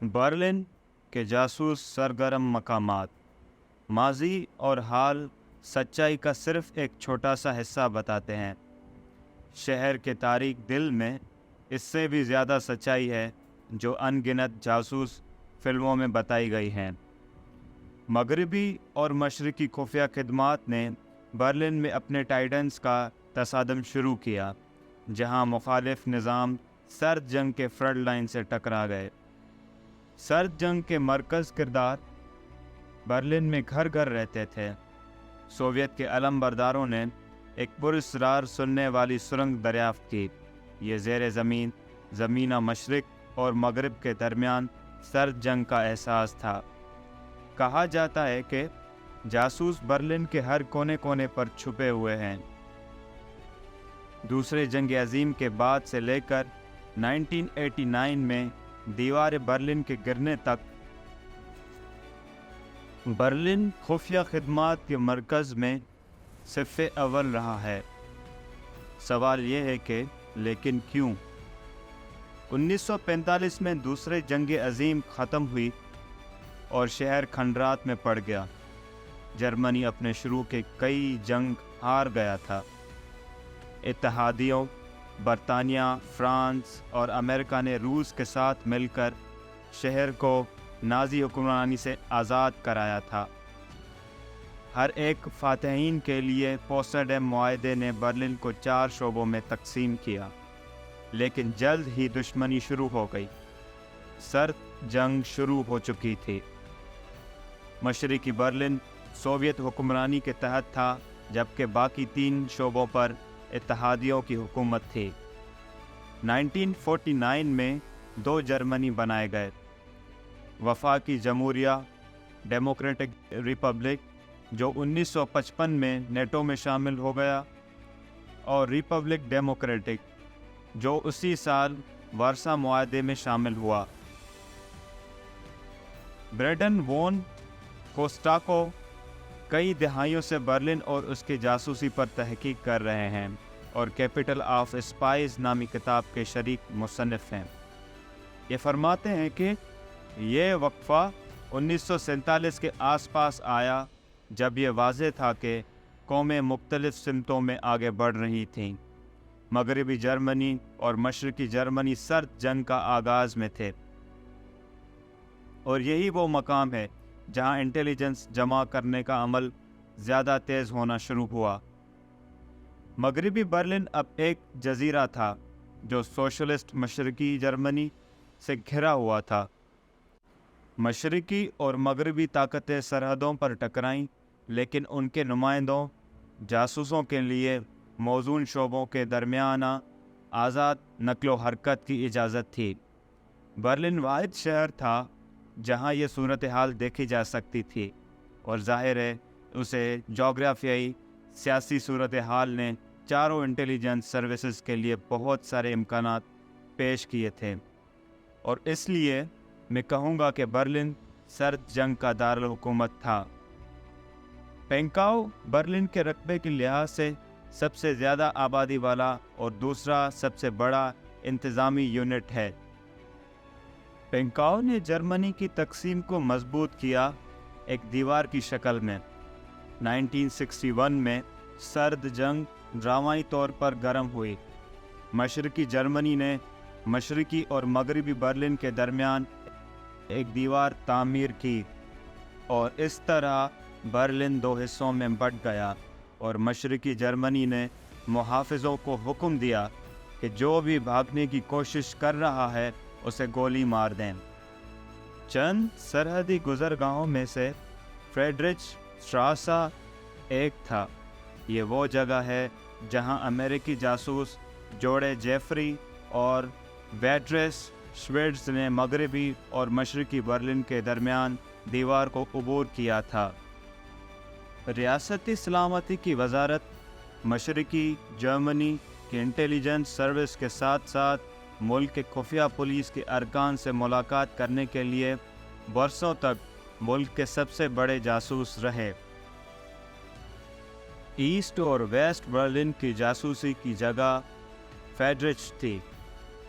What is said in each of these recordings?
Berlin کے جاسوس سرگرم مقامات ماضی اور حال سچائی کا صرف ایک چھوٹا سا حصہ بتاتے ہیں۔ شہر کے تاریک دل میں اس سے بھی زیادہ سچائی ہے جو ان گنت جاسوس فلموں میں بتائی گئی ہیں۔ مغربی اور مشرقی خفیہ خدمات نے برلن میں اپنے ٹائٹنز کا تصادم شروع کیا، جہاں مخالف نظام سرد جنگ کے فرنٹ لائن سے ٹکرا گئے۔ سرد جنگ کے مرکز کردار برلن میں گھر گھر رہتے تھے۔ سوویت کے علم برداروں نے ایک پراسرار سننے والی سرنگ دریافت کی۔ یہ زیر زمین زمینہ مشرق اور مغرب کے درمیان سرد جنگ کا احساس تھا۔ کہا جاتا ہے کہ جاسوس برلن کے ہر کونے کونے پر چھپے ہوئے ہیں۔ دوسرے جنگ عظیم کے بعد سے لے کر 1989 میں دیوار برلن کے گرنے تک برلن خفیہ خدمات کے مرکز میں صف اول رہا ہے۔ سوال یہ ہے کہ لیکن کیوں؟ 1945 میں دوسرے جنگ عظیم ختم ہوئی اور شہر کھنڈرات میں پڑ گیا۔ جرمنی اپنے شروع کے کئی جنگ ہار گیا تھا۔ اتحادیوں برطانیہ، فرانس اور امریکہ نے روس کے ساتھ مل کر شہر کو نازی حکمرانی سے آزاد کرایا تھا۔ ہر ایک فاتحین کے لیے پوسٹڈیم معاہدے نے برلن کو 4 شعبوں میں تقسیم کیا، لیکن جلد ہی دشمنی شروع ہو گئی۔ سرد جنگ شروع ہو چکی تھی۔ مشرقی برلن سوویت حکمرانی کے تحت تھا، جبکہ باقی 3 شعبوں پر اتحادیوں کی حکومت تھی۔ 1949 میں 2 جرمنی بنائے گئے: وفاقی جمہوریہ ڈیموکریٹک ریپبلک جو 1955 میں نیٹو میں شامل ہو گیا، اور ریپبلک ڈیموکریٹک جو اسی سال ورسا معاہدے میں شامل ہوا۔ بریڈن وون کوسٹاکو کئی دہائیوں سے برلن اور اس کے جاسوسی پر تحقیق کر رہے ہیں اور کیپٹل آف اسپائز نامی کتاب کے شریک مصنف ہیں۔ یہ فرماتے ہیں کہ یہ وقفہ 1947 کے آس پاس آیا، جب یہ واضح تھا کہ قومیں مختلف سمتوں میں آگے بڑھ رہی تھیں۔ مغربی جرمنی اور مشرقی جرمنی سرد جنگ کا آغاز میں تھے، اور یہی وہ مقام ہے جہاں انٹیلیجنس جمع کرنے کا عمل زیادہ تیز ہونا شروع ہوا۔ مغربی برلن اب ایک جزیرہ تھا جو سوشلسٹ مشرقی جرمنی سے گھرا ہوا تھا۔ مشرقی اور مغربی طاقتیں سرحدوں پر ٹکرائیں، لیکن ان کے نمائندوں جاسوسوں کے لیے موزون شعبوں کے درمیان آزاد نقل و حرکت کی اجازت تھی۔ برلن واحد شہر تھا جہاں یہ صورتحال دیکھی جا سکتی تھی، اور ظاہر ہے اسے جغرافیائی سیاسی صورتحال نے چاروں انٹیلیجنس سروسز کے لیے بہت سارے امکانات پیش کیے تھے، اور اس لیے میں کہوں گا کہ برلن سرد جنگ کا دارالحکومت تھا۔ پینکاؤ برلن کے رقبے کے لحاظ سے سب سے زیادہ آبادی والا اور دوسرا سب سے بڑا انتظامی یونٹ ہے۔ پینکاؤ نے جرمنی کی تقسیم کو مضبوط کیا ایک دیوار کی شکل میں۔ 1961 میں سرد جنگ ڈرامائی طور پر گرم ہوئی۔ مشرقی جرمنی نے مشرقی اور مغربی برلن کے درمیان ایک دیوار تعمیر کی، اور اس طرح برلن 2 حصوں میں بٹ گیا، اور مشرقی جرمنی نے محافظوں کو حکم دیا کہ جو بھی بھاگنے کی کوشش کر رہا ہے اسے گولی مار دیں۔ چند سرحدی گزرگاہوں میں سے فریڈرچ سٹراسا ایک تھا۔ یہ وہ جگہ ہے جہاں امریکی جاسوس جوڑے جیفری اور بیٹریس شویٹز نے مغربی اور مشرقی برلن کے درمیان دیوار کو عبور کیا تھا۔ ریاستی سلامتی کی وزارت مشرقی جرمنی کی انٹیلیجنس سروس کے ساتھ ساتھ ملک کے خفیہ پولیس کے ارکان سے ملاقات کرنے کے لیے برسوں تک ملک کے سب سے بڑے جاسوس رہے۔ ایسٹ اور ویسٹ برلن کی جاسوسی کی جگہ فریڈرچ تھی۔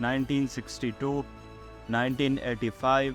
1962, 1985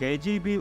KGB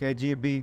KGB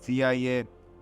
CIA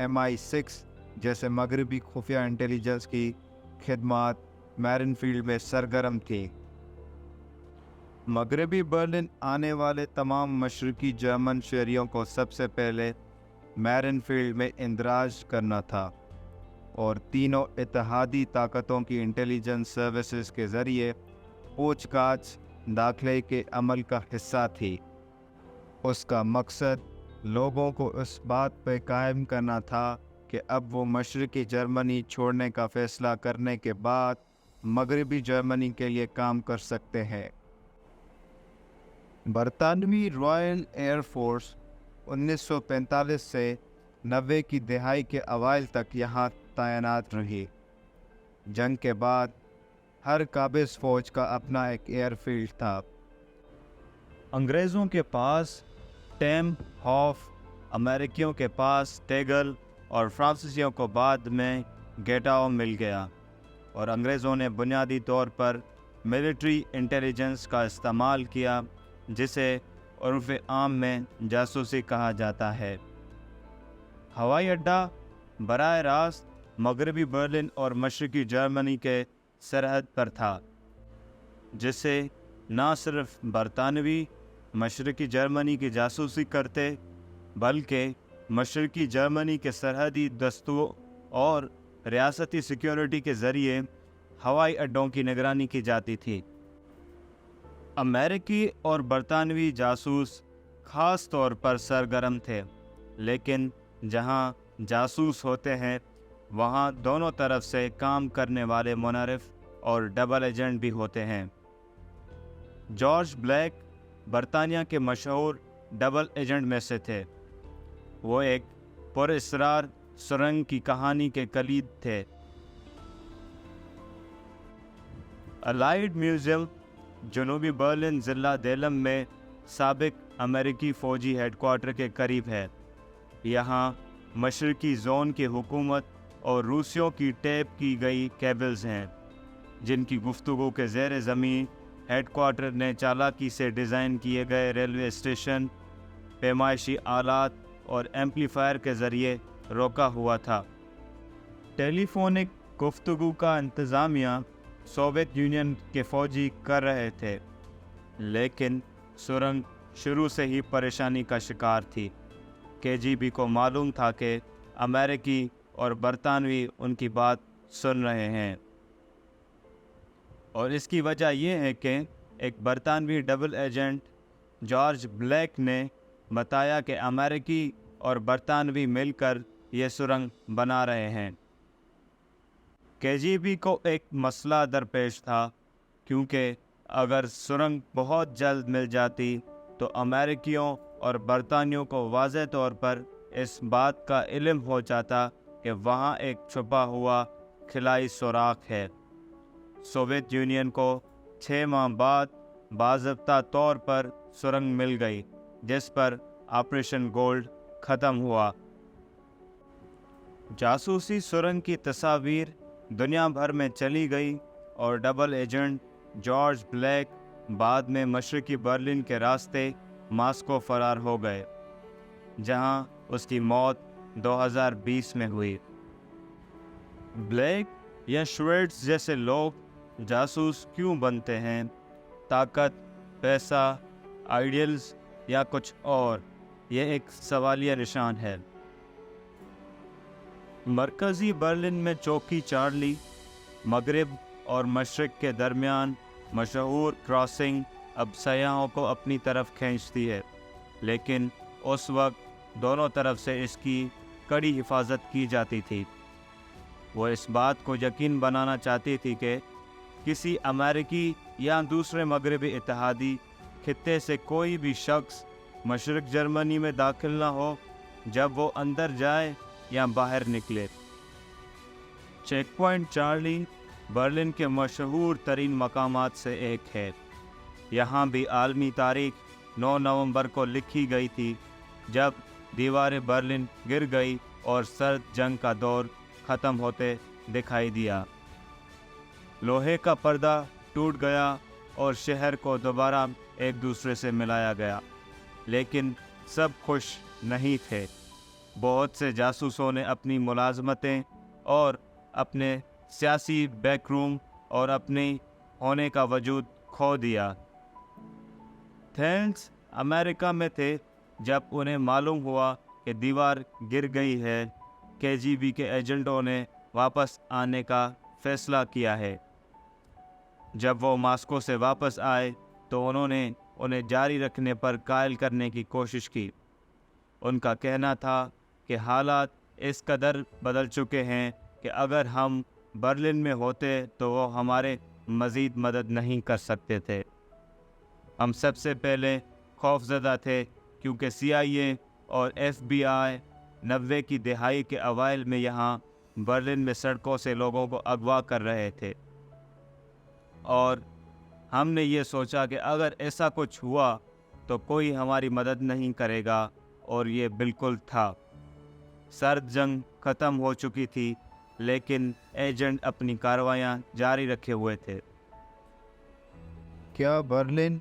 MI6 جیسے مغربی خفیہ انٹیلیجنس کی خدمات میرن فیلڈ میں سرگرم تھی۔ مغربی برلن آنے والے تمام مشرقی جرمن شہریوں کو سب سے پہلے میرن فیلڈ میں اندراج کرنا تھا، اور تینوں اتحادی طاقتوں کی انٹیلیجنس سروسز کے ذریعے پوچھ گاچھ داخلے کے عمل کا حصہ تھی۔ اس کا مقصد لوگوں کو اس بات پہ قائم کرنا تھا کہ اب وہ مشرقی جرمنی چھوڑنے کا فیصلہ کرنے کے بعد مغربی جرمنی کے لیے کام کر سکتے ہیں۔ برطانوی رائل ایئر فورس 1945 سے 90 کی دہائی کے اوائل تک یہاں تعینات رہی۔ جنگ کے بعد ہر قابض فوج کا اپنا ایک ایئر فیلڈ تھا۔ انگریزوں کے پاس ٹیم ہاف، امریکیوں کے پاس ٹیگل اور فرانسیسیوں کو بعد میں گیٹاؤ مل گیا، اور انگریزوں نے بنیادی طور پر ملٹری انٹیلیجنس کا استعمال کیا، جسے عرف عام میں جاسوسی کہا جاتا ہے۔ ہوائی اڈہ براہ راست مغربی برلن اور مشرقی جرمنی کے سرحد پر تھا، جس سے نہ صرف برطانوی مشرقی جرمنی کی جاسوسی کرتے، بلکہ مشرقی جرمنی کے سرحدی دستوں اور ریاستی سیکیورٹی کے ذریعے ہوائی اڈوں کی نگرانی کی جاتی تھی۔ امریکی اور برطانوی جاسوس خاص طور پر سرگرم تھے، لیکن جہاں جاسوس ہوتے ہیں وہاں دونوں طرف سے کام کرنے والے منعرف اور ڈبل ایجنٹ بھی ہوتے ہیں۔ جارج بلیک برطانیہ کے مشہور ڈبل ایجنٹ میں سے تھے۔ وہ ایک پراسرار سرنگ کی کہانی کے کلید تھے۔ الائیڈ میوزیم جنوبی برلن ضلع دیلم میں سابق امریکی فوجی ہیڈ کوارٹر کے قریب ہے۔ یہاں مشرقی زون کی حکومت اور روسیوں کی ٹیپ کی گئی کیبلز ہیں، جن کی گفتگو کے زیر زمین ہیڈ کوارٹر نے چالاکی سے ڈیزائن کیے گئے ریلوے اسٹیشن، پیمائشی آلات اور ایمپلیفائر کے ذریعے روکا ہوا تھا۔ ٹیلی فونک گفتگو کا انتظامیہ سوویت یونین کے فوجی کر رہے تھے، لیکن سرنگ شروع سے ہی پریشانی کا شکار تھی۔ KGB کو معلوم تھا کہ امریکی اور برطانوی ان کی بات سن رہے ہیں، اور اس کی وجہ یہ ہے کہ ایک برطانوی ڈبل ایجنٹ جارج بلیک نے بتایا کہ امریکی اور برطانوی مل کر یہ سرنگ بنا رہے ہیں۔ KGB کو ایک مسئلہ درپیش تھا، کیونکہ اگر سرنگ بہت جلد مل جاتی تو امریکیوں اور برطانیوں کو واضح طور پر اس بات کا علم ہو جاتا کہ وہاں ایک چھپا ہوا خلائی سوراخ ہے۔ سوویت یونین کو 6 ماہ بعد باضابطہ طور پر سرنگ مل گئی، جس پر آپریشن گولڈ ختم ہوا۔ جاسوسی سرنگ کی تصاویر دنیا بھر میں چلی گئی، اور ڈبل ایجنٹ جارج بلیک بعد میں مشرقی برلن کے راستے ماسکو فرار ہو گئے، جہاں اس کی موت 2020 میں ہوئی۔ بلیک یا شویٹز جیسے لوگ جاسوس کیوں بنتے ہیں؟ طاقت، پیسہ، آئیڈیلز یا کچھ اور؟ یہ ایک سوالیہ نشان ہے۔ مرکزی برلن میں چوکی چارلی مغرب اور مشرق کے درمیان مشہور کراسنگ اب سیاحوں کو اپنی طرف کھینچتی ہے، لیکن اس وقت دونوں طرف سے اس کی کڑی حفاظت کی جاتی تھی۔ وہ اس بات کو یقین بنانا چاہتی تھی کہ کسی امریکی یا دوسرے مغربی اتحادی خطے سے کوئی بھی شخص مشرق جرمنی میں داخل نہ ہو جب وہ اندر جائے یا باہر نکلے۔ چیک پوائنٹ چارلی برلن کے مشہور ترین مقامات سے ایک ہے۔ یہاں بھی عالمی تاریخ 9 نومبر کو لکھی گئی تھی، جب دیوار برلن گر گئی اور سرد جنگ کا دور ختم ہوتے دکھائی دیا۔ لوہے کا پردہ ٹوٹ گیا اور شہر کو دوبارہ ایک دوسرے سے ملایا گیا، لیکن سب خوش نہیں تھے۔ بہت سے جاسوسوں نے اپنی ملازمتیں اور اپنے سیاسی بیک روم اور اپنی ہونے کا وجود کھو دیا۔ تھینکس امریکہ میں تھے جب انہیں معلوم ہوا کہ دیوار گر گئی ہے۔ KGB کے ایجنٹوں نے واپس آنے کا فیصلہ کیا ہے۔ جب وہ ماسکو سے واپس آئے تو انہوں نے انہیں جاری رکھنے پر قائل کرنے کی کوشش کی۔ ان کا کہنا تھا کہ حالات اس قدر بدل چکے ہیں کہ اگر ہم برلن میں ہوتے تو وہ ہمارے مزید مدد نہیں کر سکتے تھے۔ ہم سب سے پہلے خوفزدہ تھے کیونکہ CIA اور FBI 90 کی دہائی کے اوائل میں یہاں برلن میں سڑکوں سے لوگوں کو اغوا کر رہے تھے، اور ہم نے یہ سوچا کہ اگر ایسا کچھ ہوا تو کوئی ہماری مدد نہیں کرے گا، اور یہ بالکل تھا۔ سرد جنگ ختم ہو چکی تھی لیکن ایجنٹ اپنی کارروائیاں جاری رکھے ہوئے تھے۔ کیا برلن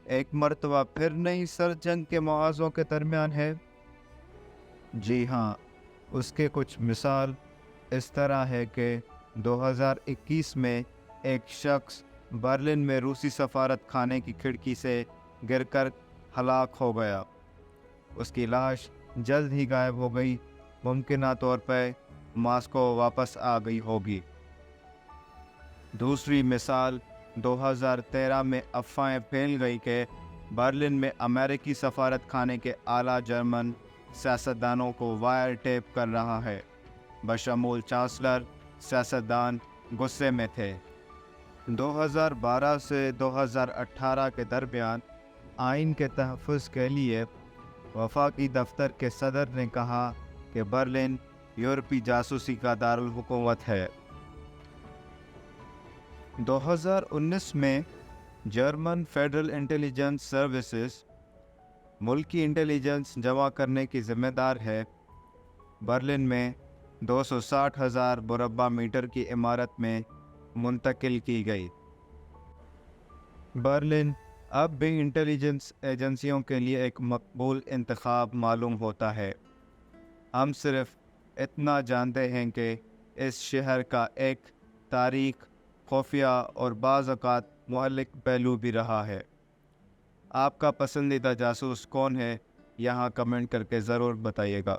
ایک مرتبہ پھر نئی سرد جنگ کے موازوں کے درمیان ہے؟ جی ہاں، اس کے کچھ مثال اس طرح ہے کہ 2021 میں ایک شخص برلن میں روسی سفارت خانے کی کھڑکی سے گر کر ہلاک ہو گیا۔ اس کی لاش جلد ہی غائب ہو گئی، ممکنہ طور پہ ماسکو واپس آ گئی ہوگی۔ دوسری مثال 2013 میں افواہیں پھیل گئی کہ برلن میں امریکی سفارت خانے کے اعلیٰ جرمن سیاستدانوں کو وائر ٹیپ کر رہا ہے، بشمول چانسلر۔ سیاستدان غصے میں تھے۔ 2012 سے 2018 کے درمیان آئین کے تحفظ کے لیے وفاقی دفتر کے صدر نے کہا کہ برلن یورپی جاسوسی کا دارالحکومت ہے۔ 2019 میں جرمن فیڈرل انٹیلیجنس سروسز ملکی انٹیلیجنس جمع کرنے کی ذمہ دار ہے۔ برلن میں 260,000 مربع میٹر کی عمارت میں منتقل کی گئی۔ برلن اب بھی انٹیلیجنس ایجنسیوں کے لیے ایک مقبول انتخاب معلوم ہوتا ہے۔ ہم صرف اتنا جانتے ہیں کہ اس شہر کا ایک تاریخ، خفیہ اور بعض اوقات مہلک پہلو بھی رہا ہے۔ آپ کا پسندیدہ جاسوس کون ہے؟ یہاں کمنٹ کر کے ضرور بتائیے گا۔